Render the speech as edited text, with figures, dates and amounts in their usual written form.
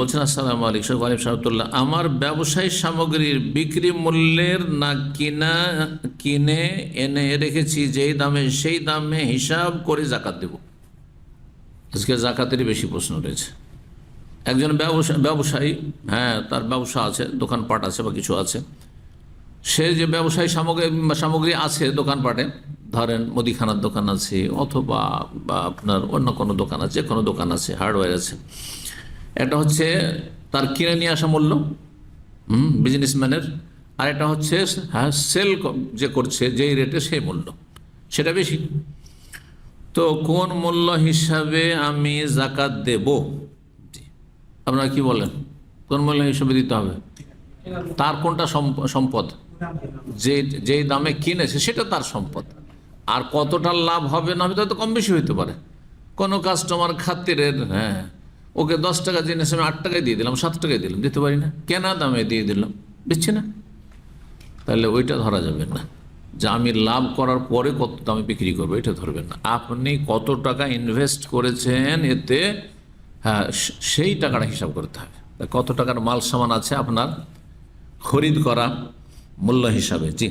বলছেন আসসালামু আলাইকুম শেখ ওয়ালিদ সাহেবুল্লাহ, আমার ব্যবসায়ী সামগ্রীর বিক্রি মূল্যের না কিনে এনে রেখেছি যেই দামে সেই দামে হিসাব করে জাকাত দেব। আজকে জাকাতেরই বেশি প্রশ্ন রয়েছে। একজন ব্যবসায়ী, হ্যাঁ, তার ব্যবসা আছে, দোকানপাট আছে বা কিছু আছে, সে যে ব্যবসায়ী সামগ্রী আছে দোকানপাটে, ধরেন মুদিখানার দোকান আছে অথবা আপনার অন্য কোনো দোকান আছে, যে কোনো দোকান আছে, হার্ডওয়্যার আছে, এটা হচ্ছে তার কিনে নিয়ে আসা মূল্য বিজনেসম্যানের, আর এটা হচ্ছে হ্যাঁ সেল যে করছে যেই রেটে সেই মূল্য, সেটা বেশি। তো কোন মূল্য হিসাবে আমি জাকাত দেব? আপনারা কি বলেন, কোন মূল্য হিসাবে দিতে হবে? তার কোনটা সম্পদ? যেই দামে কিনেছে সেটা তার সম্পদ, আর কতটা লাভ হবে না হবে তো কম বেশি হইতে পারে। কোনো কাস্টমার খাতিরের, হ্যাঁ, ওকে 10 টাকা জিনিস আমি 8 টাকায় দিয়ে দিলাম, 7 টাকায় দিলাম, দিতে পারি না, কেনা দামে দিয়ে দিলাম, দিচ্ছি না, তাহলে ওইটা ধরা যাবে না। যে আমি লাভ করার পরে কত দামে বিক্রি করবো এটা ধরবেন না। আপনি কত টাকা ইনভেস্ট করেছেন এতে, হ্যাঁ, সেই টাকাটা হিসাব করতে হবে। কত টাকার মাল সামান আছে আপনার খরিদ করা মূল্য হিসাবে। জি।